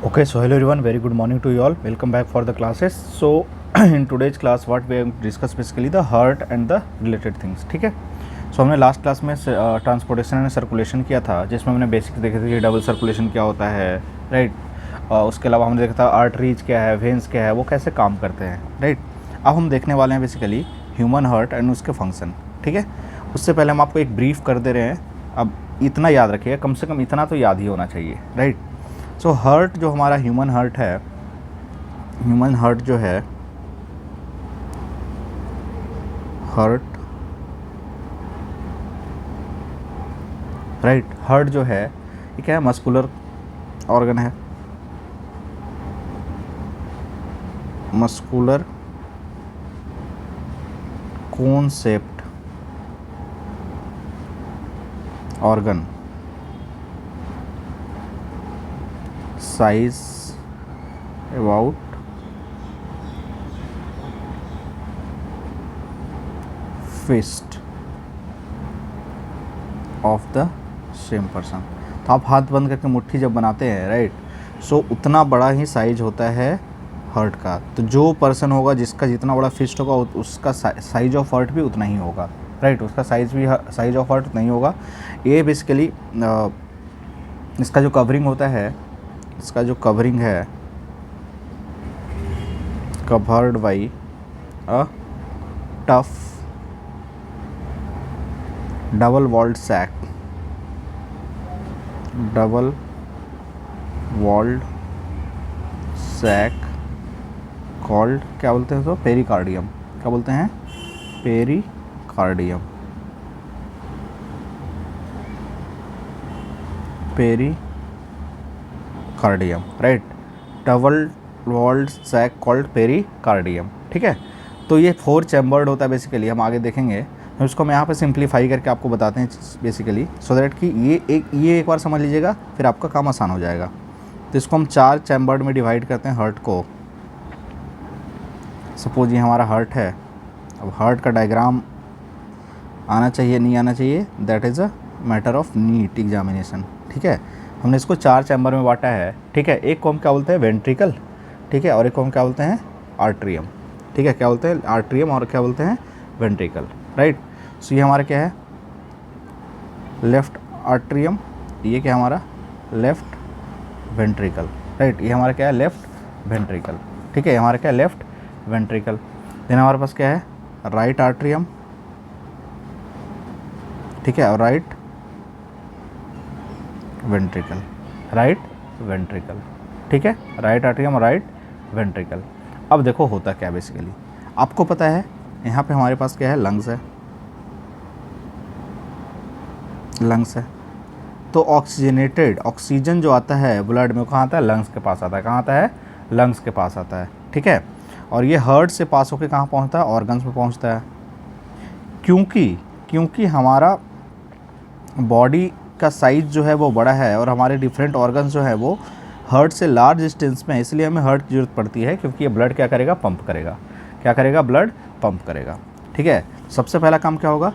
Okay, so hello everyone, very good morning to you all. Welcome back for the classes. So in today's class what we have discussed basically the heart and the related things. ठीक है, सो हमने last class में transportation and circulation किया था, जिसमें हमने basic देखे थे कि डबल सर्कुलेशन क्या होता है, राइट। उसके अलावा हमने देखा था आर्टरीज क्या है, वेन्स क्या है, वो कैसे काम करते हैं, राइट। अब हम देखने वाले हैं बेसिकली ह्यूमन हार्ट एंड उसके फंक्शन। ठीक है, उससे पहले हम आपको एक ब्रीफ कर दे रहे हैं। अब इतना याद रखिएगा, कम से कम इतना तो याद ही होना चाहिए, राइट। सो हार्ट जो हमारा ह्यूमन हार्ट है, ह्यूमन हार्ट जो है, हार्ट, राइट, हार्ट जो है ये क्या है, मस्कुलर ऑर्गन है, muscular cone shaped organ, size about fist of the same person. तो आप हाथ बंद करके मुट्ठी जब बनाते हैं, राइट, सो उतना बड़ा ही साइज होता है हार्ट का। तो जो पर्सन होगा जिसका जितना बड़ा फिस्ट होगा उसका साइज ऑफ हार्ट भी उतना ही होगा, राइट। उसका साइज ऑफ हार्ट नहीं होगा। ये बेसिकली इसका जो कवरिंग होता है, इसका जो कवरिंग है, covered by a tough double walled sac, double walled sac called, क्या बोलते हैं, तो पेरिकार्डियम। क्या बोलते हैं? Pericardium, pericardium, right. Double walled sac called pericardium. ठीक है, तो ये 4 चैम्बर्ड होता है बेसिकली। हम आगे देखेंगे, तो इसको मैं यहाँ पे सिंप्लीफाई करके आपको बताते हैं बेसिकली, सो दैट कि ये एक बार समझ लीजिएगा, फिर आपका काम आसान हो जाएगा। तो इसको हम 4 चैम्बर्ड में डिवाइड करते हैं हार्ट को। सपोज ये हमारा हार्ट है। अब हार्ट का डायग्राम आना चाहिए, नहीं आना चाहिए, that is a matter of NEET examination. ठीक है, हमने इसको 4 चैम्बर में बांटा है। ठीक है, एक को हम क्या बोलते हैं, वेंट्रिकल, ठीक है, और एक को हम क्या बोलते हैं, आर्ट्रियम। ठीक है, क्या बोलते हैं, आर्ट्रियम, और क्या बोलते हैं, वेंट्रिकल, राइट। सो ये हमारा क्या है, लेफ्ट आर्ट्रियम, ये क्या हमारा, लेफ्ट वेंट्रिकल, राइट। ये हमारा क्या है, लेफ्ट वेंट्रिकल। ठीक है, हमारा क्या है, लेफ्ट वेंट्रिकल। देन हमारे पास क्या है, राइट आर्ट्रियम, ठीक है, और राइट वेंट्रिकल, राइट वेंट्रिकल। ठीक है, राइट आर्ट्रियम और राइट वेंट्रिकल। अब देखो होता क्या बेसिकली, आपको पता है यहाँ पे हमारे पास क्या है, लंग्स है, लंग्स है। तो ऑक्सीजनेटेड ऑक्सीजन जो आता है ब्लड में, वो कहाँ आता है, लंग्स के पास आता है। कहाँ आता है, लंग्स के पास आता है। ठीक है, और ये हार्ट से पास होकर कहाँ पहुँचता है, ऑर्गन्स में पहुँचता है। क्योंकि हमारा बॉडी का साइज जो है वो बड़ा है, और हमारे डिफरेंट ऑर्गन्स जो है वो हार्ट से लार्ज डिस्टेंस में है, इसलिए हमें हार्ट की ज़रूरत पड़ती है, क्योंकि ये ब्लड क्या करेगा, पंप करेगा। क्या करेगा, ब्लड पंप करेगा। ठीक है, सबसे पहला काम क्या होगा,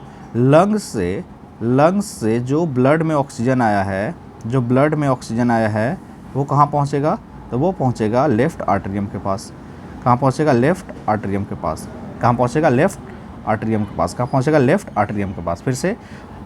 लंग्स से जो ब्लड में ऑक्सीजन आया है, जो ब्लड में ऑक्सीजन आया है वो कहाँ पहुँचेगा, तो वो पहुँचेगा लेफ़्ट आर्टेरियम के पास। कहाँ पहुँचेगा, लेफ़्ट आर्टेरियम के पास। कहाँ पहुँचेगा, लेफ़्ट आर्टेरियम के पास। कहाँ पहुँचेगा, लेफ़्ट आर्टेरियम के पास। फिर से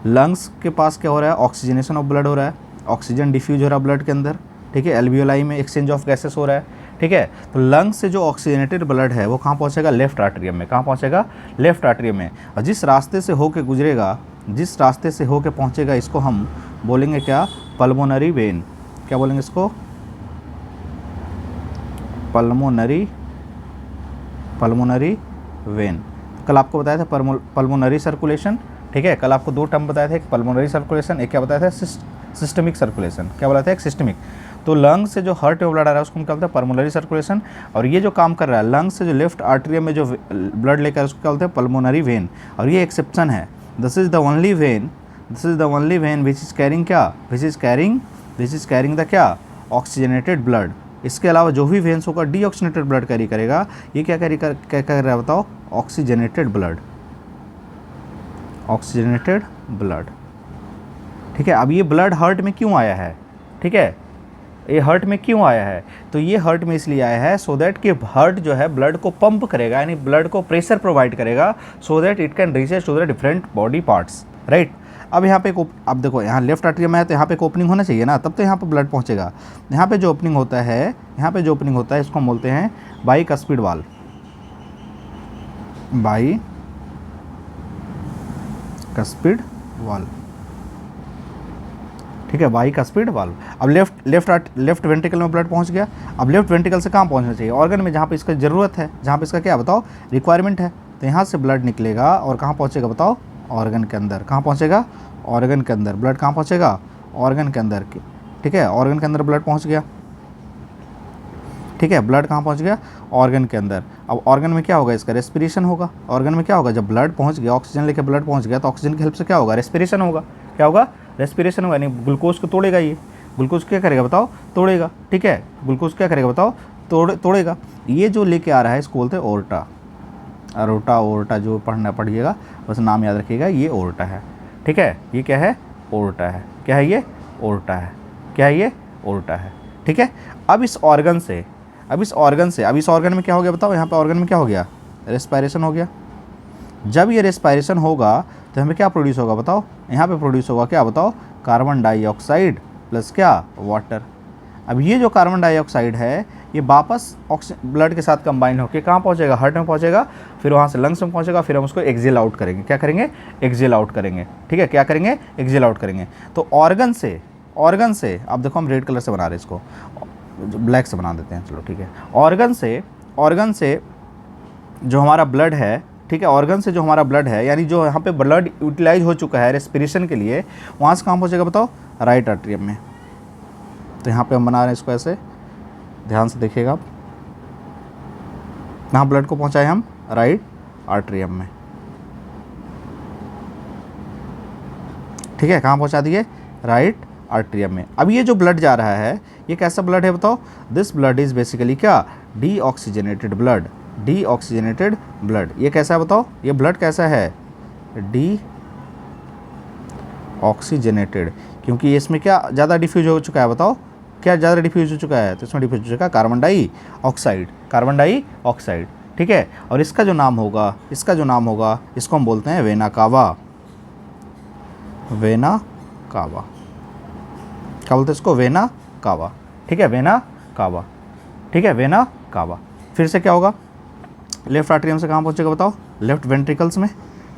लंग्स के पास क्या हो रहा है, ऑक्सीजनेशन ऑफ ब्लड हो रहा है, ऑक्सीजन डिफ्यूज हो रहा है ब्लड के अंदर। ठीक है, एल्वियोलाई में एक्सचेंज ऑफ गैसेस हो रहा है। ठीक है, तो लंग्स से जो ऑक्सीजनेटेड ब्लड है वो कहाँ पहुँचेगा, लेफ्ट आर्टेरियम में। कहाँ पहुँचेगा, लेफ्ट आर्टेरियम में। और जिस रास्ते से होके गुजरेगा, जिस रास्ते से होके पहुँचेगा, इसको हम बोलेंगे क्या, पल्मोनरी वेन। क्या बोलेंगे इसको, पल्मोनरी वेन। कल आपको बताया था पल्मोनरी सर्कुलेशन। ठीक है, कल आपको 2 टर्म बताए थे, एक पल्मोनरी सर्कुलेशन, एक क्या बताया था, सिस्टमिक सर्कुलेशन। क्या बोला था, एक सिस्टमिक। तो लंग से जो हार्ट में ब्लड आ रहा है उसको हम क्या बोलते हैं, पल्मोनरी सर्कुलेशन। और ये जो काम कर रहा है, लंग से जो लेफ्ट आर्टेरियम में जो ब्लड लेकर, उसको क्या बोलते हैं, पल्मोनरी वेन। और ये एक्सेप्शन है, this is the only when which is carrying क्या, विच इज कैरिंग द क्या, ऑक्सीजनेटेड ब्लड। इसके अलावा जो भी वेन्स होगा डीऑक्सीजनेटेड ब्लड कैरी करेगा। ये क्या कैरी कर रहा है बताओ, ऑक्सीजनेटेड ब्लड, ठीक है। अब ये ब्लड हार्ट में क्यों आया है, ठीक है, ये हार्ट में क्यों आया है? तो ये हार्ट में इसलिए आया है सो दैट कि हार्ट जो है ब्लड को पंप करेगा, यानी ब्लड को प्रेशर प्रोवाइड करेगा, so that it can reaches to the different body parts, right. अब यहाँ पे अब देखो यहाँ लेफ्ट आर्टरियम है तो यहाँ पे एक ओपनिंग होना चाहिए ना, तब तो यहाँ पे ब्लड पहुँचेगा। यहाँ पे जो ओपनिंग होता है, यहाँ पे जो ओपनिंग होता है इसको हम बोलते हैं बाइकस्पिड वाल्व, बाइकस्पिड वाल्व, ठीक है, बाइकस्पिड वाल्व। अब लेफ्ट वेंट्रिकल में ब्लड पहुंच गया। अब लेफ्ट वेंट्रिकल से कहाँ पहुंचना चाहिए? ऑर्गन में, जहाँ पे इसका ज़रूरत है, जहाँ पे इसका क्या बताओ रिक्वायरमेंट है। तो यहाँ से ब्लड निकलेगा और कहाँ पहुँचेगा बताओ? ऑर्गन के अंदर। कहाँ पहुँचेगा? ऑर्गन के अंदर। ब्लड कहाँ पहुँचेगा? ऑर्गन के अंदर, ठीक है, ऑर्गन के अंदर ब्लड पहुँच गया, ठीक है, ब्लड कहाँ पहुँच गया? ऑर्गन के अंदर। अब ऑर्गन में क्या होगा? इसका रेस्पिरेशन होगा। ऑर्गन में क्या होगा? जब ब्लड पहुँच गया, ऑक्सीजन लेके ब्लड पहुँच गया, तो ऑक्सीजन की हेल्प से क्या होगा? रेस्पिरेशन होगा। क्या होगा? रेस्पिरेशन होगा, यानी ग्लूकोज को तोड़ेगा। ये ग्लूकोज क्या करेगा बताओ? तोड़ेगा, ठीक है, ग्लूकोज क्या करेगा बताओ? तोड़ेगा। ये जो लेके आ रहा है इसको बोलते हैं ओर्टा। ओर्टा जो पढ़िएगा, बस नाम याद रखिएगा, ये ओर्टा है, ठीक है। ये क्या है? ओर्टा है। क्या है ये? ओर्टा है। क्या है ये? ओर्टा है, ठीक है। अब इस ऑर्गन में क्या हो गया बताओ? यहाँ पे ऑर्गन में क्या हो गया? रेस्पायरेशन हो गया। जब ये रेस्पायरेशन होगा तो हमें क्या प्रोड्यूस होगा बताओ? यहाँ पे प्रोड्यूस होगा क्या बताओ? कार्बन डाइऑक्साइड प्लस क्या? वाटर। अब ये जो कार्बन डाइऑक्साइड है ये वापस ब्लड के साथ कंबाइन होकर कहाँ पहुँचेगा? हार्ट में पहुँचेगा, फिर वहाँ से लंग्स में पहुँचेगा, फिर हम उसको एक्सेल आउट करेंगे। क्या करेंगे? एक्सेल आउट करेंगे, ठीक है। क्या करेंगे? एक्सेल आउट करेंगे। तो ऑर्गन से अब देखो हम रेड कलर से बना रहे हैं, इसको ब्लैक से बना देते हैं, चलो ठीक है। ऑर्गन से जो हमारा ब्लड है, ठीक है, ऑर्गन से जो हमारा ब्लड है, यानी जो यहाँ पे ब्लड यूटिलाइज हो चुका है रेस्पिरेशन के लिए, वहाँ से कहाँ पहुँचेगा बताओ? राइट आर्टरियम में। तो यहाँ पे हम बना रहे हैं इसको ऐसे, ध्यान से देखिएगा आप। कहाँ ब्लड को पहुँचाए हम? राइट आर्टरियम में, ठीक है। कहाँ पहुँचा दिए? राइट आर्टरियम में। अब ये जो ब्लड जा रहा है ये कैसा ब्लड है बताओ? दिस ब्लड इज़ बेसिकली क्या? Deoxygenated blood. Deoxygenated blood. ये कैसा है बताओ? ये ब्लड कैसा है? डीऑक्सीजनेटेड, क्योंकि इसमें क्या ज़्यादा डिफ्यूज हो चुका है बताओ? क्या ज़्यादा डिफ्यूज हो चुका है? तो इसमें डिफ्यूज हो चुका है कार्बन डाइऑक्साइड, ठीक है। और इसका जो नाम होगा इसको हम बोलते हैं वेना कावा। क्या बोलते हैं इसको? वेना कावा, ठीक है, वेना कावा, ठीक है, वेना कावा। फिर से क्या होगा? लेफ्ट आर्टरियम से कहाँ पहुँचेगा बताओ? लेफ्ट वेंट्रिकल्स में,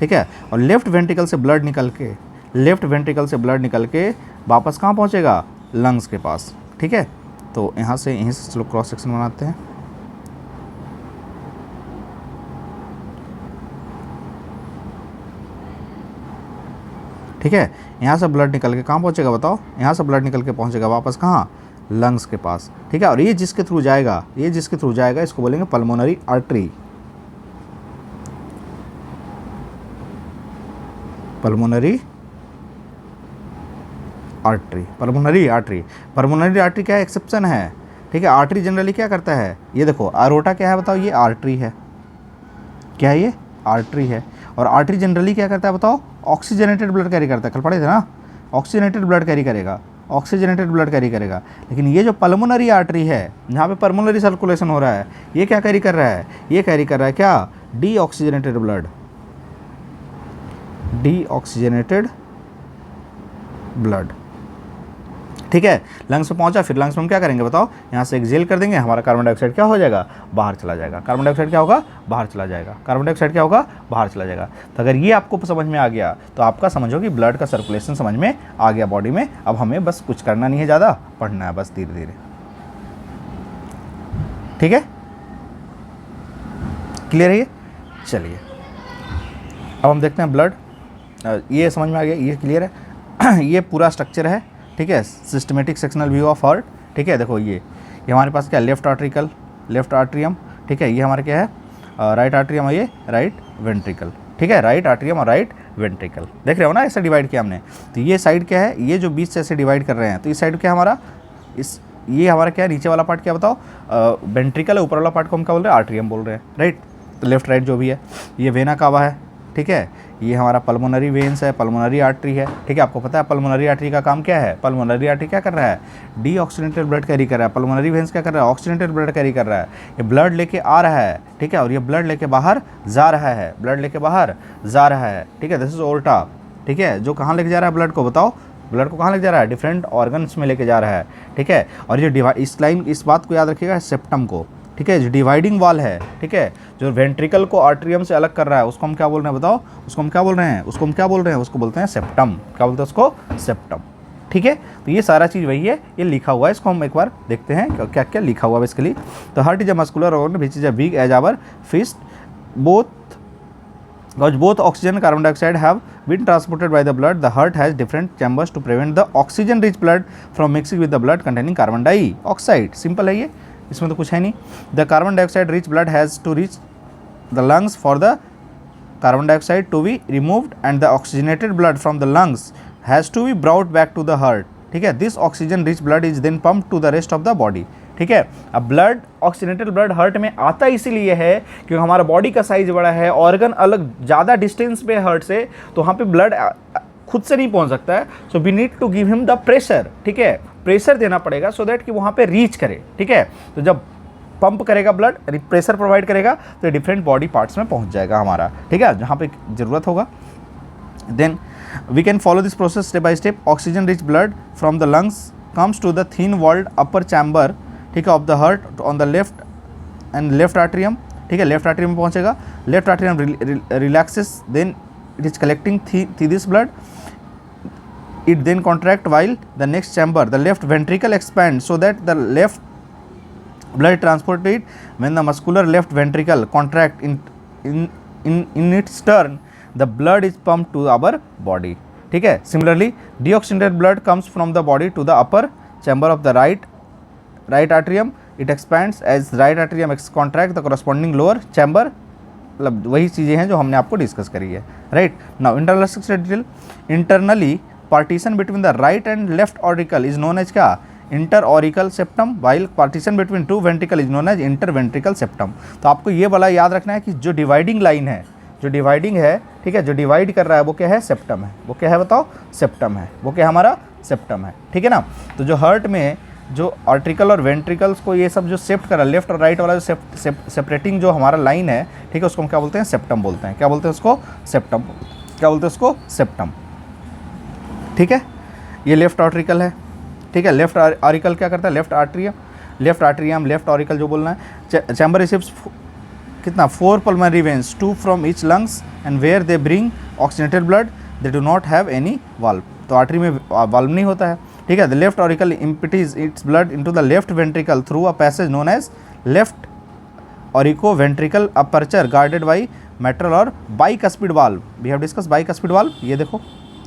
ठीक है। और लेफ्ट वेंट्रिकल से ब्लड निकल के वापस कहाँ पहुँचेगा? लंग्स के पास, ठीक है। तो यहीं से चलो क्रॉस सेक्शन बनाते हैं, ठीक है। यहाँ से ब्लड निकल के कहाँ पहुँचेगा बताओ? यहाँ से ब्लड निकल के पहुँचेगा वापस कहाँ? लंग्स के पास, ठीक है। और ये जिसके थ्रू जाएगा इसको बोलेंगे पल्मोनरी आर्टरी। पल्मोनरी आर्टरी क्या है? एक्सेप्शन है, ठीक है। आर्टरी जनरली क्या करता है? ये देखो अरोटा क्या है बताओ? ये आर्टरी है। क्या है ये? आर्टरी है। और आर्टरी जनरली क्या करता है बताओ? ऑक्सीजनेटेड ब्लड कैरी करता है। कल पढ़े थे ना? ऑक्सीजनेटेड ब्लड कैरी करेगा। लेकिन ये जो पल्मोनरी आर्टरी है, जहाँ पे पल्मोनरी सर्कुलेशन हो रहा है, ये क्या कैरी कर रहा है? ये कैरी कर रहा है क्या? डीऑक्सीजनेटेड ब्लड, ठीक है। लंग्स में पहुंचा, फिर लंग्स में हम क्या करेंगे बताओ? यहाँ से एक्सेल कर देंगे, हमारा कार्बन डाइऑक्साइड क्या हो जाएगा? बाहर चला जाएगा। कार्बन डाइऑक्साइड क्या होगा? बाहर चला जाएगा। तो अगर ये आपको समझ में आ गया तो आपका समझो कि ब्लड का सर्कुलेशन समझ में आ गया बॉडी में। अब हमें बस कुछ करना नहीं है, ज़्यादा पढ़ना है बस धीरे धीरे, ठीक है। क्लियर है ये? चलिए अब हम देखते हैं ब्लड। ये समझ में आ गया, ये क्लियर है। ये पूरा स्ट्रक्चर है, ठीक है, systematic sectional view of heart, ठीक है। देखो ये हमारे पास क्या? लेफ्ट आर्टरियम, ठीक है। ये हमारा क्या है? राइट आर्टरियम, ये राइट वेंट्रिकल, ठीक है। राइट आर्टरियम और राइट वेंट्रिकल, देख रहे हो ना? ऐसे डिवाइड किया हमने। तो ये साइड क्या है? ये जो बीच से ऐसे डिवाइड कर रहे हैं, तो इस साइड क्या हमारा? ये हमारा क्या है? नीचे वाला पार्ट क्या बताओ? वेंट्रिकल है। ऊपर वाला पार्ट को हम क्या बोल रहे हैं? आर्टरियम बोल रहे हैं, राइट। तो लेफ्ट राइट जो भी है, ये वेना कावा है, ठीक है, ये हमारा पल्मोनरी वेन्स है, पल्मोनरी आर्टरी है, ठीक है। आपको पता है पल्मोनरी आर्टरी का काम क्या है? पल्मोनरी आर्टरी क्या कर रहा है? डीऑक्सीजनेटेड ब्लड कैरी कर रहा है। पल्मोनरी वेन्स क्या कर रहा है? ऑक्सीजनेटेड ब्लड कैरी कर रहा है। ये ब्लड लेके आ रहा है, ठीक है, और ये ब्लड लेके बाहर जा रहा है, ब्लड लेके बाहर जा रहा है, ठीक है। दिस इज ओर्टा, ठीक है, जो कहाँ लेके जा रहा है ब्लड को? बताओ, ब्लड को कहाँ लेके जा रहा है? डिफरेंट ऑर्गन्स में लेके जा रहा है, ठीक है। और ये इस लाइन, इस बात को याद रखिएगा, सेप्टम को, ठीक है, जो डिवाइडिंग वाल है, ठीक है, जो वेंट्रिकल को आर्ट्रियम से अलग कर रहा है, उसको हम क्या बोल रहे हैं? बताओ, उसको हम क्या बोल रहे हैं? उसको हम क्या बोल रहे हैं? उसको बोलते हैं सेप्टम। क्या बोलते हैं उसको? सेप्टम, ठीक है। तो ये सारा चीज़ वही है, ये लिखा हुआ है, इसको हम एक बार देखते हैं क्या क्या लिखा हुआ है इसके लिए। तो heart is a muscular organ which is a big as our fist, both oxygen and carbon dioxide have been transported by the blood. The heart has different chambers to prevent the oxygen rich blood from mixing with the blood containing carbon dioxide. Simple है ये, इसमें तो कुछ है नहीं. The carbon dioxide rich blood has to reach the lungs for the carbon dioxide to be removed, and the oxygenated blood from the lungs has to be brought back to the heart. ठीक है, this oxygen rich blood is then pumped to the rest of the body. ठीक है, अब blood, oxygenated blood heart में आता इसीलिए है क्योंकि हमारा बॉडी का साइज बड़ा है, ऑर्गन अलग ज़्यादा डिस्टेंस पे हार्ट से, तो वहाँ पे ब्लड खुद से नहीं पहुँच सकता है. So we need to give him the pressure. ठीक है, प्रेशर देना पड़ेगा सो दैट कि वहाँ पे रीच करे. ठीक है, तो जब पंप करेगा ब्लड, प्रेशर प्रोवाइड करेगा, तो डिफरेंट बॉडी पार्ट्स में पहुँच जाएगा हमारा. ठीक है, जहाँ पे ज़रूरत होगा. Then we can follow this process step by step. Oxygen rich blood from the lungs comes to the thin walled upper chamber, ठीक है, of the heart on the left and left atrium. ठीक है, left atrium में पहुंचेगा. Left atrium relaxes, then it is collecting this blood. It then contract while the next chamber, the left ventricle expands so that the left blood transported. When the muscular left ventricle contract in its turn, the blood is pumped to our body. ठीक है, similarly deoxygenated blood comes from the body to the upper chamber of the right atrium. It expands as right atrium contract the corresponding lower chamber. मतलब वही चीज़ें हैं जो हमने आपको discuss करी है. Right now internal structure detail. Internally partition between the right and left auricle is known as क्या? Inter auricle septum. While partition between two ventricle is known as inter ventricle septum. तो आपको ये वाला याद रखना है कि जो डिवाइडिंग लाइन है, जो डिवाइडिंग है, ठीक है, जो डिवाइड कर रहा है वो क्या है? सेप्टम है. वो क्या है बताओ? सेप्टम है. वो क्या हमारा? सेप्टम है. ठीक है ना. तो जो हार्ट में जो आर्ट्रिकल और वेंट्रिकल्स को ये सब जो सेप्ट कर रहा है, लेफ्ट और राइट वाला जो सेपरेटिंग जो हमारा लाइन है, ठीक है, उसको हम क्या बोलते हैं? सेप्टम बोलते हैं. क्या बोलते हैं उसको? सेप्टम. क्या बोलते हैं उसको? सेप्टम. ठीक है, ये लेफ्ट आर्ट्रिकल है. ठीक है, लेफ्ट आरिकल क्या करता है? लेफ्ट आर्ट्रियम, लेफ्ट ऑरिकल जो बोलना है. चैम्बर रिसीव्स कितना? 4 pulmonary veins, 2 from each lungs, and where they bring oxygenated blood, they do not have any valve. तो आर्टरी में वाल्व नहीं होता है. ठीक है, the left auricle empties its blood into the left ventricle through a passage known as left auricoventricular aperture guarded by mitral और bicuspid valve. We have discussed bicuspid valve. ये देखो,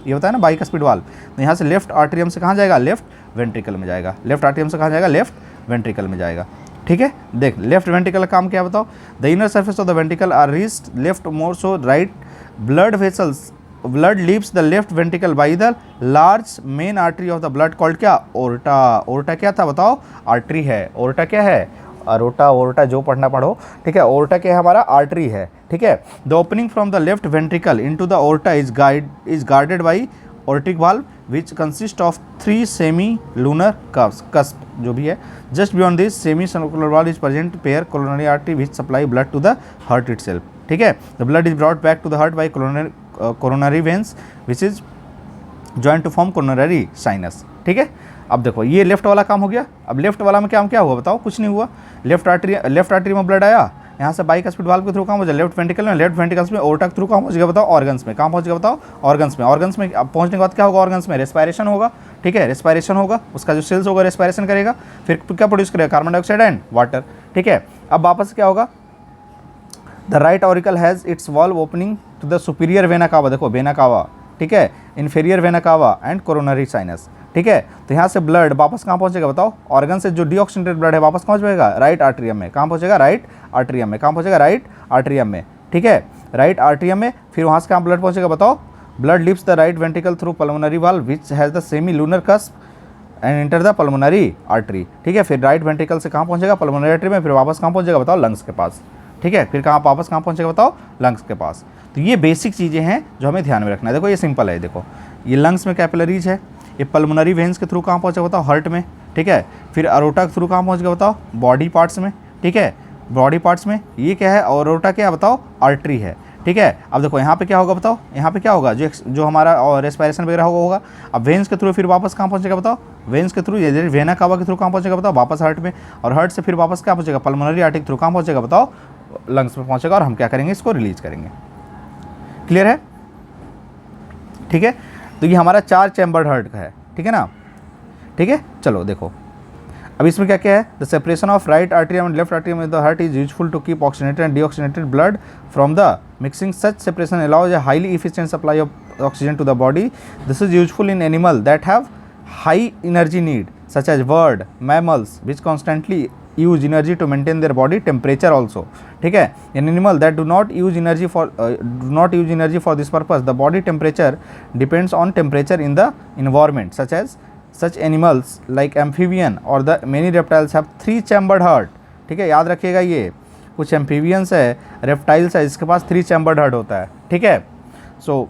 ये होता है ना bicuspid valve. तो यहाँ से लेफ्ट आर्ट्रियम से कहाँ जाएगा? लेफ्ट वेंट्रिकल में जाएगा. लेफ्ट आर्ट्रियम से कहाँ जाएगा? लेफ्ट वेंट्रिकल में जाएगा. ठीक है, देख लेफ्ट वेंट्रिकल का काम क्या बताओ? The inner surface of the ventricle are reached left more so right blood vessels. Blood leaves the left ventricle by the large main artery of the blood called क्या? ओर्टा. ओर्टा क्या था बताओ? Artery है. Aorta क्या है? Aorta, aorta जो पढ़ना पढ़ो. ठीक है, ओर्टा क्या है? हमारा आर्टरी है. ठीक है, the opening from the left ventricle into the aorta is guarded by aortic valve which consist of 3 semi-lunar cusp जो भी है. Just beyond this semi-circular wall is present pair coronary artery which supply blood to the heart itself. ठीक है, the blood is brought back to the heart by coronary veins which is joined to form coronary sinus. ठीक है, अब देखो ये left वाला काम हो गया. अब लेफ्ट वाला में क्या हुआ बताओ? कुछ नहीं हुआ. लेफ्ट आर्टरी में ब्लड आया, यहाँ से बाइकस्पिड वाल्व के थ्रू कहाँ पहुँचा? लेफ्ट वेंट्रिकल में. लेफ्ट वेंट्रिकल्स में ओर्टा के थ्रू कहाँ पहुँच गया बताओ? ऑर्गन्स में. कहाँ पहुँच गया बताओ? ऑर्गन्स में. ऑर्गन्स में अब पहुँचने के बाद क्या होगा? ऑर्गन्स में रेस्पायरेशन होगा. ठीक है, रेस्पायरेशन होगा, उसका जो सेल्स होगा रेस्पायरेशन करेगा, फिर क्या प्रोड्यूस करेगा? Carbon dioxide and water. ठीक है, अब वापस क्या होगा? The right auricle has its valve opening to the superior vena cava. देखो वेना कावा, ठीक है, inferior vena cava and coronary sinus. ठीक है, तो यहाँ से ब्लड वापस कहाँ पहुँचेगा बताओ? ऑर्गन से जो डीऑक्सीजनेटेड ब्लड है वापस कहाँ पहुँचेगा? राइट आर्ट्रियम में. कहाँ पहुँचेगा? राइट आर्ट्रियम में. कहाँ पहुँचेगा? राइट आर्ट्रियम में. ठीक है, राइट आर्ट्रियम में. फिर वहाँ से कहाँ ब्लड पहुँचेगा बताओ? Blood leaves the right ventricle through pulmonary valve which has the semi lunar cusp and enter the pulmonary artery. ठीक है, फिर राइट वेंट्रिकल से कहाँ पहुँचेगा? पल्मोनरी आर्टरी में. फिर वापस कहाँ पहुँचेगा बताओ? लंग्स के पास. ठीक है, फिर वापस कहाँ पहुँचेगा बताओ? लंग्स के पास. तो ये बेसिक चीज़ें हैं जो हमें ध्यान में रखना है। देखो ये सिंपल है, देखो ये लंग्स में कैपिलरीज है, ये पल्मोनरी वेन्स के थ्रू कहाँ पहुँचा बताओ, हार्ट में, ठीक है। फिर अरोटा के थ्रू कहाँ पहुँच गया बताओ, बॉडी पार्ट्स में, ठीक है, बॉडी पार्ट्स में। ये क्या है, अरोटा क्या बताओ, आर्टरी है, ठीक है। अब देखो यहाँ पे क्या होगा बताओ, यहाँ पे क्या होगा, जो हमारा रेस्पिरेशन वगैरह होगा। अब वेन्स के थ्रू फिर वापस कहाँ पहुँचेगा बताओ, वेन्स के थ्रू, ये वेना कावा के थ्रू कहाँ पहुँचेगा बताओ, वापस हार्ट में, और हार्ट से फिर वापस क्या पहुँचेगा, पल्मोनरी आर्टरी के थ्रू कहाँ पहुँचेगा बताओ, लंग्स में पहुँचेगा, और हम क्या करेंगे, इसको रिलीज करेंगे। क्लियर है, ठीक है। तो ये हमारा 4 चैम्बर्ड हार्ट का है, ठीक है ना, ठीक है। चलो देखो अब इसमें क्या क्या है, the separation of right atrium and left atrium in the heart is useful to keep oxygenated and deoxygenated blood from the mixing. Such separation allows a highly efficient supply of oxygen to the body. This is useful in animals that have high energy need such as bird, mammals which constantly use energy to maintain their body temperature also, ठीक है। An animal that do not use energy for this purpose, the body temperature depends on temperature in the environment, such animals like amphibian or the many reptiles have 3 chambered heart, ठीक है। याद रखिएगा, ये कुछ amphibians है, reptiles है, इसके पास 3 chambered heart होता है, ठीक है। सो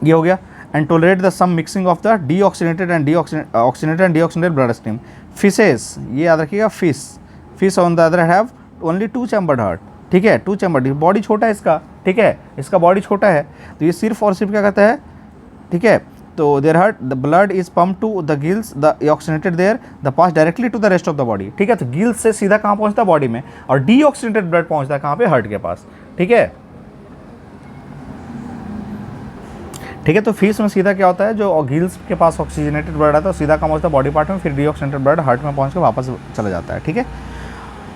ये हो गया। And tolerate the some mixing of the deoxygenated and deoxygenated blood stream. Fishes, ये याद रखिएगा, fish on the other have only 2 chambered heart, ठीक है, 2 चैम्बर्ड। बॉडी छोटा है इसका, ठीक है, इसका बॉडी छोटा है, तो ये सिर्फ और सिर्फ क्या कहता है, ठीक है। तो there heart the blood is pump to the gills, the oxygenated there the pass directly to the rest of the body, ठीक है। तो गिल्स से सीधा कहाँ पहुँचता है, बॉडी में, और डीऑक्सीनेटेड ब्लड पहुँचता है कहाँ पे, हार्ट के पास, ठीक है, ठीक है। तो फिश में सीधा क्या होता है, जो गिल्स के पास ऑक्सीजनेटेड ब्लड आता है सीधा कहाँ पहुँचता है, बॉडी पार्ट में, फिर डीऑक्सीनेटेड ब्लड हार्ट में पहुँच के वापस चला जाता है, ठीक है।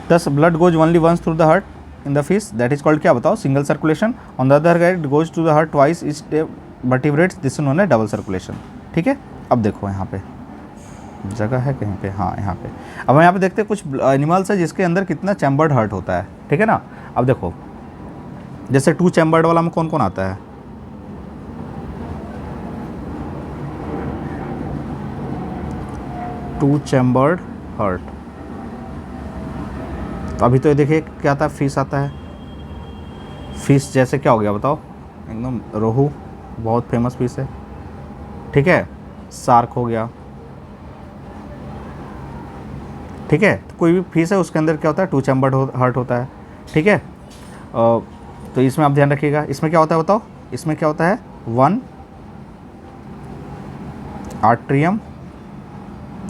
Thus blood goes only once through the heart in the fish, that is called क्या बताओ, single circulation. On the other hand it goes to the heart twice is vertebrates, this is known as double circulation, ठीक है। अब देखो यहाँ पे जगह है कहीं पे, हाँ यहाँ पे। अब हम यहाँ पे देखते हैं कुछ एनिमल्स है जिसके अंदर कितना चैम्बर्ड हार्ट होता है, ठीक है ना। अब देखो जैसे 2 चैम्बर्ड वाला में कौन कौन आता है, टू चैम्बर्ड हार्ट। तो अभी तो ये देखिए क्या आता है, फिश आता है। फिश जैसे क्या हो गया बताओ, एकदम रोहू बहुत फेमस फिश है, ठीक है। शार्क हो गया, ठीक है। तो कोई भी फिश है उसके अंदर क्या होता है, 2 चैम्बर्ड हार्ट होता है, ठीक है। तो इसमें आप ध्यान रखिएगा, इसमें क्या होता है बताओ, इसमें क्या होता है, 1 आर्ट्रियम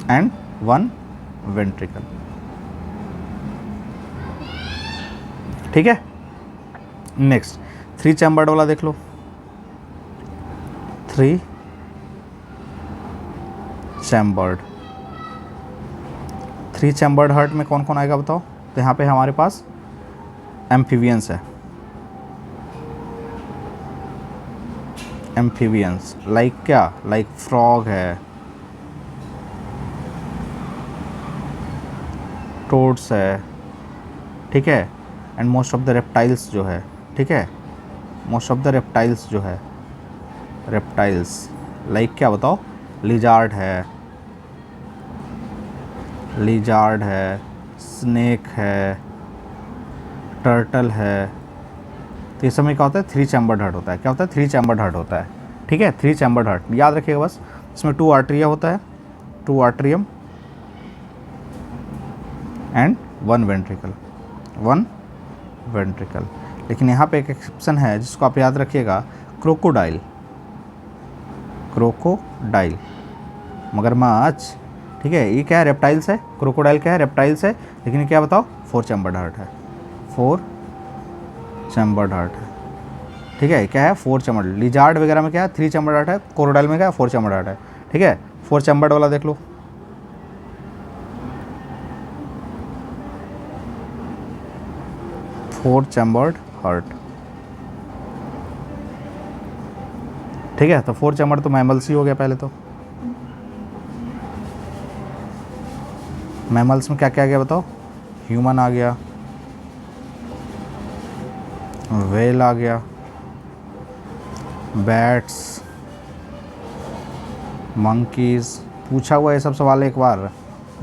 एंड 1 वेंट्रिकल, ठीक है। नेक्स्ट 3 चैम्बर्ड वाला देख लो, 3 चैम्बर्ड। 3 चैम्बर्ड हार्ट में कौन कौन आएगा बताओ। तो यहाँ पे हमारे पास एम्फीबियंस है, एम्फीबियंस लाइक क्या, लाइक फ्रॉग है, टोड्स है, ठीक है। And most of the reptiles जो है, ठीक है, मोस्ट ऑफ द रेप्टाइल्स जो है, रेप्टाइल्स लाइक क्या बताओ, लिजार्ड है, स्नेक है, टर्टल है। तो इस समय क्या होता है, 3 चैम्बर्ड हार्ट होता है। क्या होता है, 3 चैम्बर्ड हार्ट होता है, ठीक है। 3 चैम्बर्ड हार्ट याद रखिएगा बस। इसमें 2 आर्ट्रिया होता है, 2 आर्ट्रियम एंड 1 वेंट्रिकल। लेकिन यहाँ पे एक एक्सेप्शन है जिसको आप याद रखिएगा, क्रोकोडाइल, मगरमच्छ, ठीक है। ये क्या है, रेप्टाइल्स है। क्रोकोडाइल क्या है, रेप्टाइल्स है। लेकिन ये क्या बताओ, 4 चैम्बर्ड हार्ट है, 4 चैम्बर्ड हार्ट है, ठीक है। क्या है, 4 चैम्बर्ड। लिजार्ड वगैरह में क्या है, 3 चैम्बर्ड हार्ट है। क्रोकोडाइल में क्या है, 4 चैम्बर्ड हार्ट है, ठीक है। 4 चैम्बर्ड वाला देख लो, फोर चैम्बर्ड हार्ट, ठीक है। तो 4 चैम्बर्ड तो मैमल्स ही हो गया पहले तो। मैमल्स में क्या क्या आ गया बताओ, ह्यूमन आ गया, व्हेल आ गया, बैट्स, मंकीज़। पूछा हुआ ये सब सवाल एक बार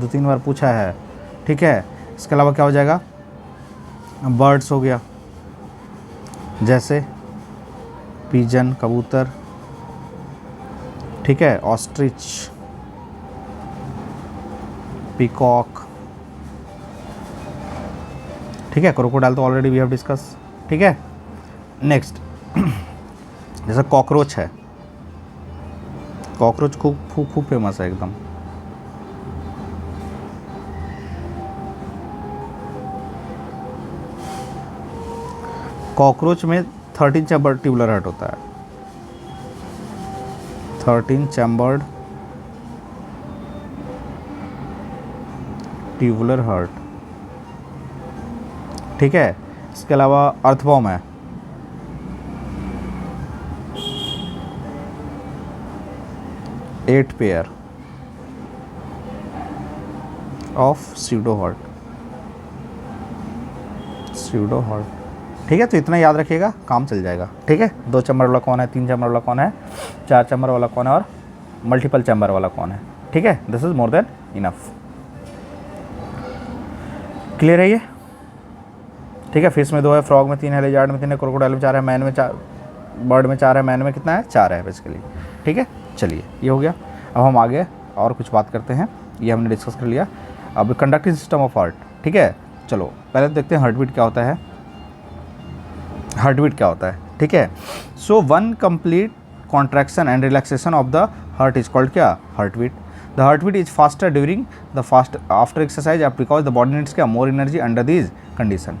2-3 बार पूछा है, ठीक है। इसके अलावा क्या हो जाएगा, बर्ड्स हो गया, जैसे पिजन कबूतर, ठीक है, ऑस्ट्रिच, पीकॉक, ठीक है, क्रोकोडाइल तो ऑलरेडी वी हैव डिस्कस, ठीक है। नेक्स्ट जैसे कॉकरोच है, कॉकरोच खूब फेमस है एकदम। कॉकरोच में 13 चैम्बर्ड ट्यूबुलर हार्ट होता है, 13 चैम्बर्ड ट्यूबुलर हार्ट, ठीक है। इसके अलावा अर्थवॉर्म है, eight pair of pseudo heart, ठीक है। तो इतना याद रखिएगा, काम चल जाएगा, ठीक है। 2 चैम्बर वाला कौन है, 3 चैम्बर वाला कौन है, 4 चैम्बर वाला कौन है और मल्टीपल चैम्बर वाला कौन है, ठीक है। This is more than enough. Clear है ये, ठीक है। फिश में 2 है, फ्रॉग में 3 है, लिजार्ड में 3 है, क्रोकोडाइल में 4 है, मैन में 4, बर्ड में 4 है, मैन में कितना है, 4 है बेसिकली, ठीक है। चलिए ये हो गया। अब हम आगे और कुछ बात करते हैं, ये हमने डिस्कस कर लिया। अब कंडक्टिंग सिस्टम ऑफ हार्ट, ठीक है। चलो पहले तो देखते हैं हार्ट क्या होता है, हार्ट क्या होता है, ठीक है। So 1 complete contraction and relaxation of the heart is called क्या, heart beat. The heart beat is faster during the fast after exercise because the body needs क्या, more energy under these condition,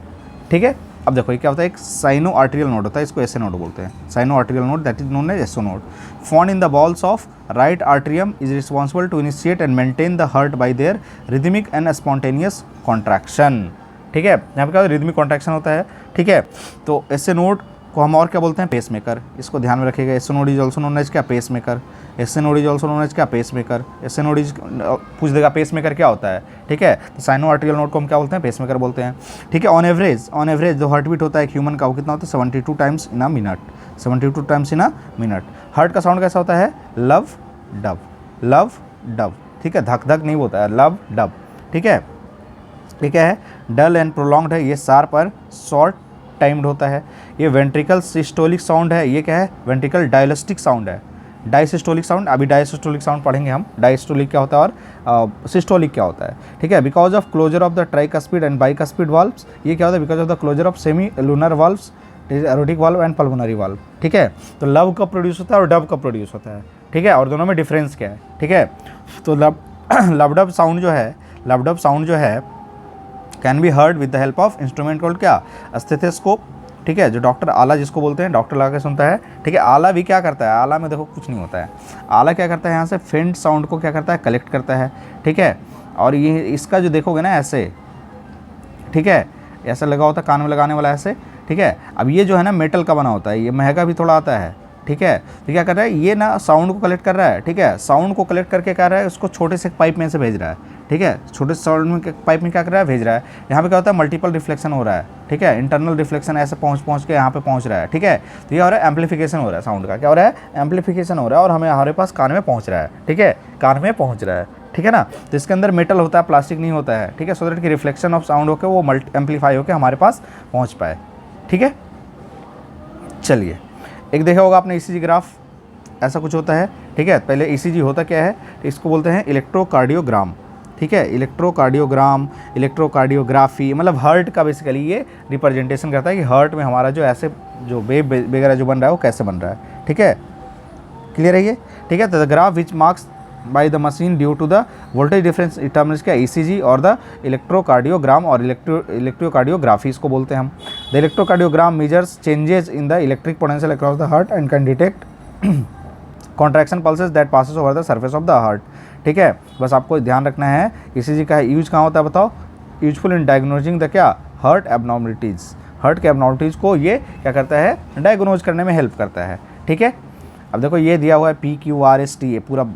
ठीक है। अब देखो ये क्या होता है, एक साइनो आर्टेरियल नोड होता है, इसको एसए नोड बोलते हैं, sino arterial node that is known as SO node, found in the balls of right atrium, is responsible to initiate and maintain the heart by their rhythmic and spontaneous contraction, ठीक है। यहाँ पे क्या rhythmic contraction होता है, ठीक है। तो एसए नोड को हम और क्या बोलते हैं, पेस मेकर, इसको ध्यान में रखिएगा। SA node is also known as क्या, pacemaker, SA node is also known as क्या, pacemaker, SA node is पूछ देगा पेस मेकर क्या होता है, ठीक है। तो साइनो आर्टेरियल नोड को हम क्या बोलते हैं, पेस मेकर बोलते हैं, ठीक है। ऑन एवरेज जो हार्ट बीट होता है एक ह्यूमन का, वो कितना होता है, 72 times in a minute, 72 times in a minute. Heart का साउंड कैसा होता है, लव डब, ठीक है। धक धक नहीं होता है, लव डब, ठीक है। ये क्या है, डल एंड प्रोलॉन्ग्ड है, ये शार्प और शॉर्ट टाइम्ड होता है। ये वेंट्रिकल सिस्टोलिक साउंड है, ये क्या है, वेंट्रिकल डायलिस्टिक साउंड है। डायसिस्टोलिक साउंड, अभी डायसिस्टोलिक साउंड पढ़ेंगे हम, डायस्टोलिक क्या होता है और सिस्टोलिक क्या होता है, ठीक है। Because of closure of the tricuspid and bicuspid valves, ये क्या होता है, because of the closure of semilunar valves, aortic valve and pulmonary valve, ठीक है। तो लव कब प्रोड्यूस होता है और डब कब प्रोड्यूस होता है, ठीक है, और दोनों में डिफरेंस क्या है, ठीक है। तो लवडब साउंड जो है can be heard with the help of instrument called क्या, स्टेथोस्कोप, ठीक है। जो डॉक्टर आला जिसको बोलते हैं, डॉक्टर लगा के सुनता है, ठीक है। आला भी क्या करता है, आला में देखो कुछ नहीं होता है, आला क्या करता है, यहाँ से फेंट साउंड को क्या करता है, कलेक्ट करता है, ठीक है। और ये इसका जो देखोगे ना ऐसे, ठीक है, ऐसा लगा होता है कान में लगाने वाला ऐसे, ठीक है। अब ये जो है ना मेटल का बना होता है, ये महंगा भी थोड़ा आता है, ठीक है। तो क्या कर रहा है, ये ना साउंड को कलेक्ट कर रहा है, ठीक है। साउंड को कलेक्ट करके क्या कर रहा है, उसको छोटे से पाइप में से भेज रहा है, ठीक है। छोटे से साउंड में पाइप में क्या कर रहा है, भेज रहा है। यहाँ पे क्या होता है, मल्टीपल रिफ्लेक्शन हो रहा है, ठीक है। इंटरनल रिफ्लेक्शन ऐसे पहुँच के यहाँ पे पहुँच रहा है, ठीक है। तो ये हो रहा है एम्पलीफिकेशन हो रहा है साउंड का, क्या हो रहा है, एम्पलीफिकेशन हो रहा है, और हमारे पास कान में पहुँच रहा है, ठीक है, कान में पहुँच रहा है, ठीक है ना। तो इसके अंदर मेटल होता है, प्लास्टिक नहीं होता है, ठीक है, सो दैट कि रिफ्लेक्शन ऑफ साउंड होकर वो एम्पलीफाई होकर हमारे पास पहुँच पाए, ठीक है। चलिए एक देखा होगा आपने ईसीजी ग्राफ, ऐसा कुछ होता है, ठीक है। पहले ईसीजी होता क्या है, इसको बोलते हैं इलेक्ट्रोकार्डियोग्राम, ठीक है। इलेक्ट्रोकार्डियोग्राम, इलेक्ट्रोकार्डियोग्राफी, मतलब हार्ट का बेसिकली ये रिप्रेजेंटेशन करता है कि हार्ट में हमारा जो ऐसे जो वेव वगैरह जो बन रहा है वो कैसे बन रहा है, ठीक है। क्लियर है ये, ठीक है। तो the graph which marks by the machine due to the voltage difference determines क्या ECG और the electrocardiogram और electrocardiography इसको बोलते हैं हम। The electrocardiogram measures changes in the electric potential across the heart and can detect contraction pulses that passes over the surface of the heart, ठीक है। बस आपको ध्यान रखना है ECG का यूज कहाँ होता है बताओ, यूजफुल इन डायग्नोजिंग द क्या, हार्ट एबनॉर्मलिटीज़, हार्ट के एबनॉर्मलिटीज़ को ये क्या करता है, डायग्नोज करने में हेल्प करता है, ठीक है। अब देखो ये दिया हुआ है PQRST, ये पूरा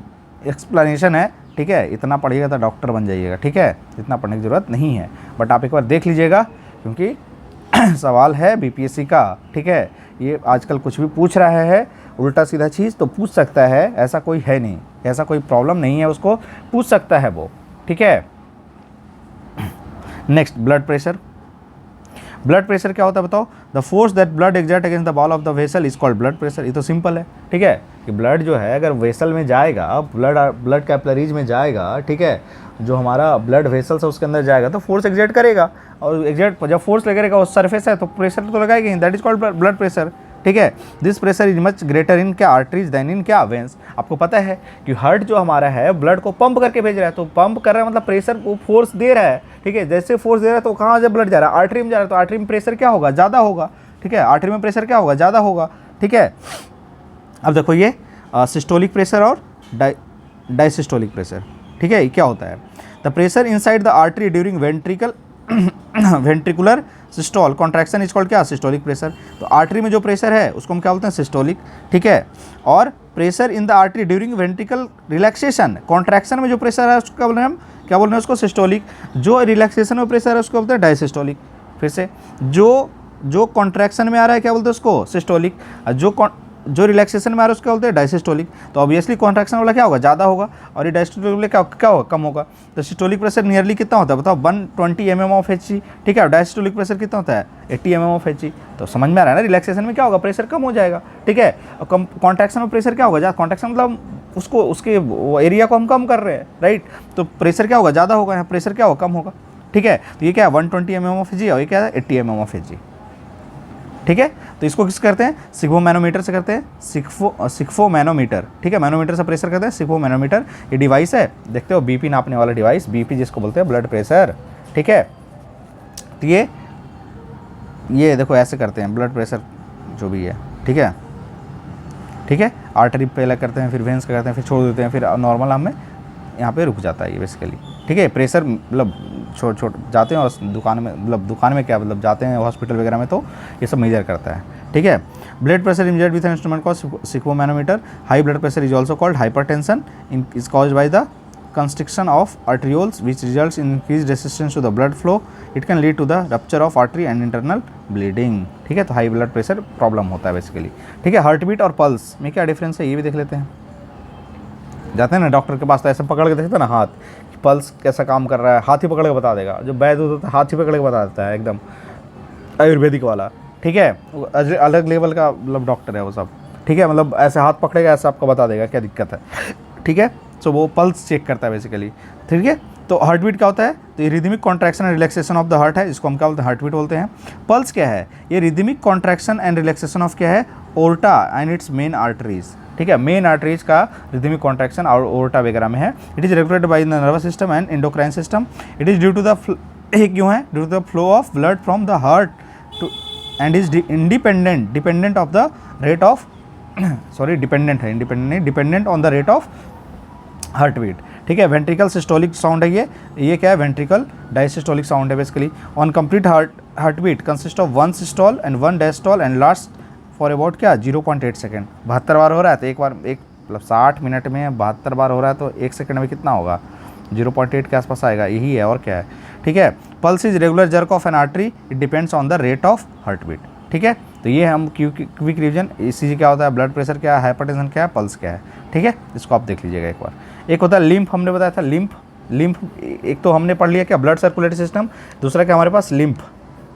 एक्सप्लेनेशन है, ठीक है। इतना पढ़िएगा तो डॉक्टर बन जाइएगा, ठीक है, इतना पढ़ने की ज़रूरत नहीं है, बट आप एक बार देख लीजिएगा क्योंकि सवाल है बीपीएससी का, ठीक है। ये आजकल कुछ भी पूछ रहा है उल्टा सीधा चीज़ तो पूछ सकता है, ऐसा कोई है नहीं, ऐसा कोई प्रॉब्लम नहीं है, उसको पूछ सकता है वो, ठीक है। Next blood pressure. Blood pressure क्या होता है बताओ? The force that blood exert against the wall of the vessel is called blood pressure. ये तो सिंपल है, ठीक है, कि ब्लड जो है अगर वेसल में जाएगा, ब्लड कैपिलरीज में जाएगा, ठीक है, जो हमारा ब्लड वेसल्स है उसके अंदर जाएगा तो फोर्स एग्जर्ट करेगा, और एग्जर्ट जब फोर्स लगेगा उस सरफेस है तो प्रेशर तो लगाएगा ही, that is called blood pressure, ठीक है। This pressure is much greater in क्या आर्टरीज देन इन क्या वेंस। आपको पता है कि हार्ट जो हमारा है ब्लड को पंप करके भेज रहा है, तो पंप कर रहा है मतलब प्रेशर वो फोर्स दे रहा है, ठीक है, जैसे फोर्स दे रहा है तो कहाँ जब ब्लड जा रहा है, आर्टरी में जा रहा है, तो आर्टरी में प्रेशर क्या होगा, ज़्यादा होगा, ठीक है, आर्टरी में प्रेशर क्या होगा, ज़्यादा होगा, ठीक है। अब देखो ये सिस्टोलिक प्रेशर और डायसिस्टोलिक प्रेशर, ठीक है, ये क्या होता है? The pressure inside the artery during ventricular systole contraction is called क्या, सिस्टोलिक प्रेशर। तो आर्टरी में जो प्रेशर है उसको हम क्या बोलते हैं, सिस्टोलिक, ठीक है। और pressure in the artery during ventricle relaxation, contraction में जो प्रेशर है उसको क्या बोल रहे हैं हम, क्या बोल रहे हैं उसको, सिस्टोलिक। जो रिलैक्सेशन में प्रेशर है उसको बोलते हैं डायसिस्टोलिक। फिर से जो कॉन्ट्रैक्शन में आ रहा है क्या बोलते हैं उसको, सिस्टोलिक, जो रिलैक्सेशन में आ रहा है उसको बोलते हैं डायसिस्टोलिक। तो ऑब्वियसली कॉन्ट्रैक्शन वाला क्या होगा, ज़्यादा होगा, और ये डायसिस्टोलिक क्या होगा, कम होगा। तो सिस्टोलिक प्रेशर नियरली कितना होता है बताओ, 120 mm ऑफ Hg, ठीक है। डायसिस्टोलिक प्रेशर कितना होता है, 80 mm ऑफ Hg। तो समझ में आ रहा है ना, रिलैक्सेशन में क्या होगा, प्रेशर कम हो जाएगा, ठीक है। और कम कॉन्ट्रैक्शन में प्रेशर क्या होगा, कॉन्ट्रैक्शन मतलब उसके एरिया को हम कम कर रहे हैं, राइट। तो प्रेशर क्या होगा, ज़्यादा होगा, यहाँ प्रेशर क्या होगा, कम होगा, ठीक है। तो ये क्या है, 120 mm ऑफ Hg, और ये क्या है, 80 mm ऑफ Hg, ठीक है। तो इसको किस करते हैं, सिग्मो मैनोमीटर से करते हैं, सिग्फो मैनोमीटर, ठीक है, मैनोमीटर से प्रेशर करते हैं, सिग्फो मैनोमीटर। ये डिवाइस है, देखते हो, बीपी नापने वाला डिवाइस, बीपी जिसको बोलते हैं ब्लड प्रेशर, ठीक है। तो ये देखो ऐसे करते हैं ब्लड प्रेशर जो भी है, ठीक है, ठीक है। आर्टरी पहले करते हैं, फिर वेंस का करते हैं, फिर छोड़ देते हैं, फिर नॉर्मल हमें यहाँ पे रुक जाता है ये बेसिकली, ठीक है। प्रेशर मतलब छोट जाते हैं और दुकान में, मतलब दुकान में क्या मतलब जाते हैं हॉस्पिटल वगैरह में, तो ये सब मेजर करता है, ठीक है। Blood pressure is measured with an instrument called Shigmo manometer. High blood pressure is also called hypertension, is caused by the constriction of arterioles which results in increased resistance to the blood flow. It can lead to the rupture of artery and internal bleeding, ठीक है। तो high blood pressure problem होता है basically, ठीक है। Heart beat और pulse में क्या डिफरेंस है ये भी देख लेते हैं। जाते हैं ना डॉक्टर के पास तो ऐसे पकड़ के देखते हैं ना हाथ, पल्स कैसा काम कर रहा है, हाथ ही पकड़ के बता देगा, जो वैद्य होता है हाथ ही पकड़ के बता देता है, एकदम आयुर्वेदिक वाला, ठीक है, अलग लेवल का मतलब डॉक्टर है वो सब, ठीक है। मतलब ऐसे हाथ पकड़ेगा, ऐसा आपको बता देगा क्या दिक्कत है, ठीक है। सो वो पल्स चेक करता है बेसिकली, ठीक है। तो हार्ट बीट क्या होता है, तो ये rhythmic contraction and relaxation of the heart है, इसको हम क्या बोलते हैं, हार्ट बीट बोलते हैं। पल्स क्या है, ये rhythmic contraction and relaxation of क्या है, aorta and its main arteries, ठीक है। मेन आर्टरीज का रिदमिक कॉन्ट्रैक्शन और ओर्टा वगैरह में है। It is regulated by the nervous system and endocrine system. It is due to the क्यों है, due to the flow of blood from the heart to and is dependent of the rate of sorry dependent है, independent नहीं, dependent on the rate of heart beat, ठीक है। Ventricle systolic sound है ये क्या है, वेंट्रिकल डायसिस्टोलिक साउंड है basically. On complete heart beat consist of 1 systole and 1 diastole and last for about क्या 0.8 सेकेंड। 72 बार हो रहा है तो एक मतलब 60 मिनट में 72 बार हो रहा है तो 1 सेकेंड में कितना होगा, 0.8 के आसपास आएगा, यही है और क्या है, ठीक है। Pulse is regular jerk of an artery, it depends on the rate of heart beat, ठीक है। तो ये हम क्विक रिवीजन, ECG क्या होता है, ब्लड प्रेशर क्या है, हाइपरटेंशन क्या है, पल्स क्या है, ठीक है। इसको आप देख लीजिएगा एक बार। एक होता है लिम्फ, हमने बताया था लिम्फ एक तो हमने पढ़ लिया क्या, ब्लड सर्कुलेटरी सिस्टम, दूसरा क्या हमारे पास लिम्फ,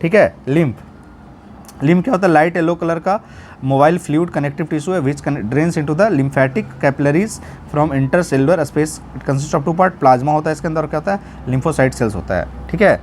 ठीक है। लिम्फ क्या होता है, लाइट येलो कलर का मोबाइल फ्लूइड कनेक्टिव टिश्यू है which drains into the lymphatic capillaries from intercellular space. It consist of 2 part, plasma होता है इसके अंदर और क्या होता है, लिम्फोसाइट सेल्स होता है, ठीक है,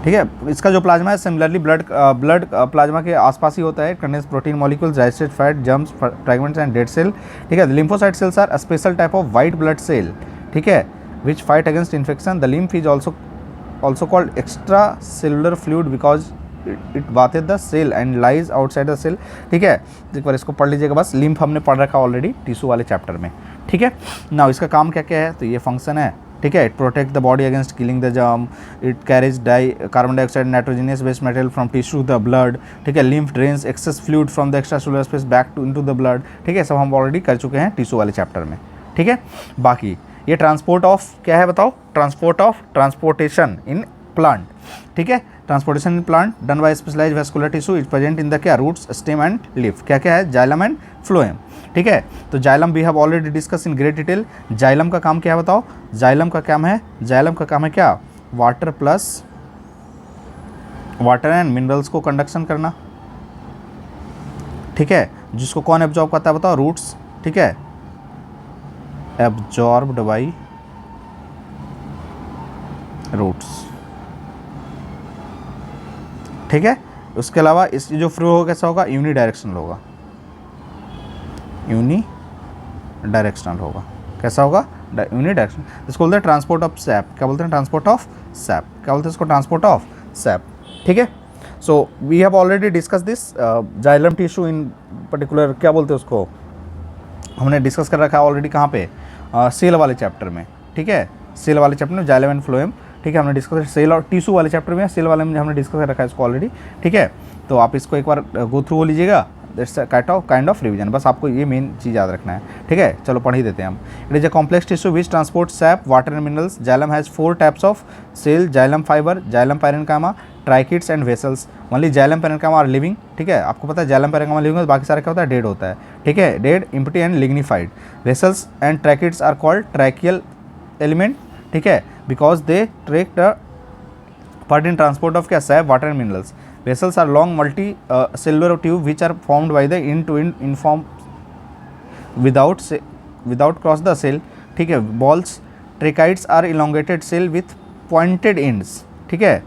ठीक है। इसका जो प्लाज्मा है सिमिलरली ब्लड प्लाज्मा के आसपास ही होता है। It contains protein molecules, digested fat, germs, fragments and dead cell, ठीक है। Lymphocyte cells are a special type of white blood cell, ठीक है, which fight against infection. The lymph is also called extra cellular fluid because it bathed the cell and lies outside the cell, ठीक है। एक बार इसको पढ़ लीजिएगा बस, lymph हमने पढ़ रखा ऑलरेडी टिश्यू वाले चैप्टर में, ठीक है। नाउ इसका काम क्या क्या है, तो ये फंक्शन है, ठीक है। It protect the body against killing the germ, it carries carbon dioxide nitrogenous waste material from tissue the blood, ठीक है। Lymph drains excess fluid from the extracellular space back to into the blood, ठीक है। सब हम already कर चुके हैं tissue वाले चैप्टर में, ठीक है। बाकी ये ट्रांसपोर्ट ऑफ क्या है बताओ, ट्रांसपोर्टेशन इन प्लांट, ठीक है। Transportation in plant done by specialised vascular tissue is present in the क्या, रूट्स, स्टेम एंड लीफ, क्या क्या है, जाइलम एंड फ्लोएम, ठीक है। तो xylem we have already discuss in great detail. Xylem का काम क्या है बताओ, जाइलम का काम है क्या, water plus water and minerals को कंडक्शन करना, ठीक है, जिसको कौन एब्जॉर्ब करता है बताओ, रूट्स, ठीक है, एब्जॉर्ब्ड बाई रूट्स, ठीक है। उसके अलावा इस जो फ्लो होगा कैसा होगा, यूनी डायरेक्शनल होगा, यूनी डायरेक्शनल होगा, कैसा होगा, यूनी डायरेक्शन। इसको बोलते हैं ट्रांसपोर्ट ऑफ सैप, क्या बोलते हैं, ट्रांसपोर्ट ऑफ सैप, क्या बोलते हैं इसको, ट्रांसपोर्ट ऑफ सैप, ठीक है। So we have already discuss this xylem tissue in particular, क्या बोलते हैं उसको, हमने डिस्कस कर रखा है ऑलरेडी, कहाँ पे, सेल वाले चैप्टर में, ठीक है, सेल वाले चैप्टर में जाइलम एंड फ्लोएम, ठीक है, हमने डिस्कस सेल और टिश्यू वाले चैप्टर में, सेल वाले में हमने डिस्कस कर रखा है इसको ऑलरेडी, ठीक है। तो आप इसको एक बार गो थ्रू हो लीजिएगा, दैट्स काइंड ऑफ रिवीजन, बस आपको ये मेन चीज़ याद रखना है, ठीक है। चलो पढ़ ही देते हैं हम। It is a complex tissue which transport sap, water and minerals. Xylem has 4 types of cell, xylem fibre, xylem parenchyma, tracheids and vessels. Only xylem parenchyma are living, ठीक है, आपको पता है जाइलम पैरेन्काइमा लिविंग है, बाकी सारा क्या होता है, डेड होता है, ठीक है, dead, empty and lignified. Vessels and tracheids are called tracheal element, ठीक है, because they take the part in transport of क्या, sap, water and minerals. Vessels are long multi-cellular tube which are formed by the end-to-end inform without cross the cell, ठीक है। Balls, tracheids are elongated cell with pointed ends, ठीक है।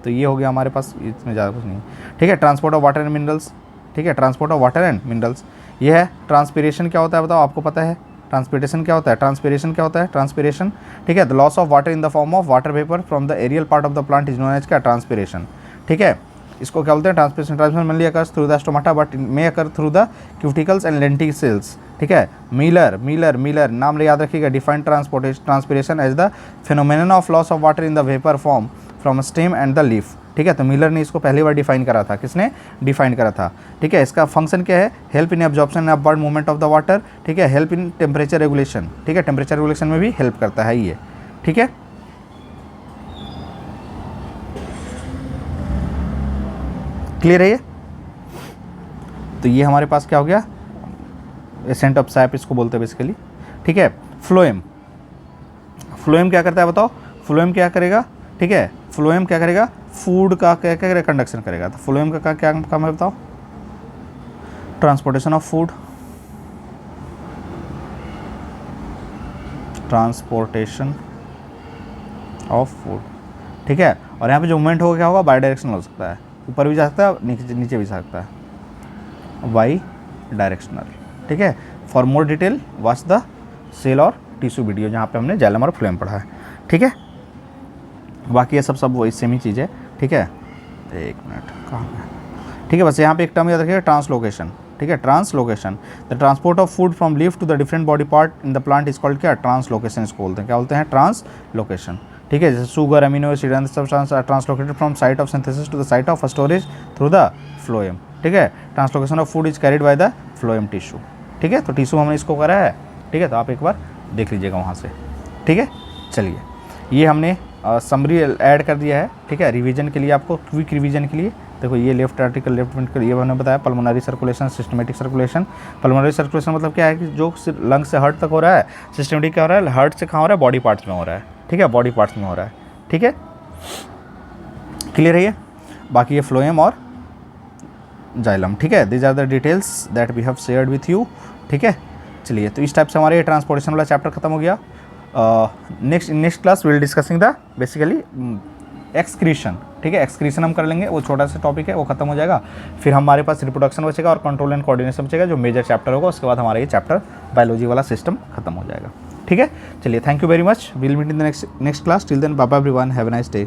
तो ये हो गया हमारे पास, इसमें ज़्यादा कुछ नहीं, ठीक है। Transport of water and minerals, ठीक है, transport of water and minerals. ये है ट्रांसपिरेशन, क्या होता है बताओ, आपको पता है ट्रांसपिरेशन क्या होता है, ट्रांसपिरेशन क्या होता है, ट्रांसपिरेशन, ठीक है। The loss of water in the form of water vapour from the aerial part of the plant is known as क्या, ट्रांसपिरेशन, ठीक है। इसको क्या बोलते हैं, transpiration. Transpiration mainly occurs through the stomata but may occur through the cuticles and lenticels, ठीक है। मीलर नाम याद रखिएगा, defined transpiration as the phenomenon of loss of water in the vapour form from stem and the leaf, ठीक है। तो Miller ने इसको पहली बार डिफाइन करा था, किसने डिफाइन करा था, ठीक है। इसका फंक्शन क्या है, help in absorption and upward movement of the water, ठीक है, हेल्प इन टेम्परेचर रेगुलेशन, ठीक है, टेम्परेचर रेगुलेशन में भी हेल्प करता है ये, ठीक है। क्लियर है ये। तो ये हमारे पास क्या हो गया, एसेंट ऑफ सैप इसको बोलते हैं बेसिकली, ठीक है। फ्लोएम, फ्लोएम क्या करता है बताओ, फ्लोएम क्या करेगा, ठीक है, फ्लोएम क्या करेगा, फूड का क्या करेगा, कंडक्शन करेगा। तो फ्लोएम का क्या काम है बताओ, transportation of food, transportation of food, ठीक है। और यहाँ पे जो मूवमेंट होगा क्या होगा, बाई डायरेक्शनल हो सकता है, ऊपर भी जा सकता है, नीचे भी जा सकता है, बाई डायरेक्शनल, ठीक है। For more detail watch the cell और टिश्यू वीडियो, जहाँ पे हमने जाइलम और फ्लोएम पढ़ा है, ठीक है। बाकी ये सब वही सेम ही चीज़ है, ठीक है। एक मिनट, कहाँ पे, ठीक है। बस यहाँ पे एक टर्म याद रखिएगा, ट्रांसलोकेशन, ठीक है, translocation. The transport of food from leaf to the different body part in the plant is called क्या, ट्रांसलोकेशन इसको बोलते हैं, क्या बोलते हैं, ट्रांसलोकेशन, ठीक है। जैसे sugar, amino acid and substance are translocated from site of synthesis to the site of storage through the phloem, ठीक है। Translocation of food is carried by the phloem tissue, ठीक है। तो टिश्यू हमने इसको करा है, ठीक है, तो आप एक बार देख लीजिएगा वहाँ से, ठीक है। चलिए, ये हमने समरी ऐड कर दिया है, ठीक है, रिवीजन के लिए, आपको क्विक रिवीजन के लिए। देखो ये लेफ्ट आर्टिकल, लेफ्ट वेंट्रिकल, ये मैंने बताया, pulmonary circulation, systematic circulation. Pulmonary circulation मतलब क्या है कि जो लंग से हार्ट तक हो रहा है, सिस्टमेटिक क्या हो रहा है, हार्ट से कहाँ हो रहा है, बॉडी पार्ट्स में हो रहा है, ठीक है, बॉडी पार्ट्स में हो रहा है, ठीक है। क्लियर है ये। बाकी ये फ्लोएम और जाइलम, ठीक है, these are the details that we have shared with you, ठीक है। चलिए, तो इस टाइप से हमारे ये ट्रांसपोर्टेशन वाला चैप्टर खत्म हो गया। Next class will discussing the basically excretion, ठीक है, एक्सक्रीशन हम कर लेंगे, वो छोटा सा टॉपिक है, वो खत्म हो जाएगा। फिर हमारे पास रिप्रोडक्शन बचेगा और कंट्रोल एंड कोऑर्डिनेशन बचेगा, जो मेजर चैप्टर होगा। उसके बाद हमारा ये चैप्टर बायोलॉजी वाला सिस्टम खत्म हो जाएगा, ठीक है। चलिए, thank you very much, will meet in the next class. Till then, bye bye everyone, have a nice day.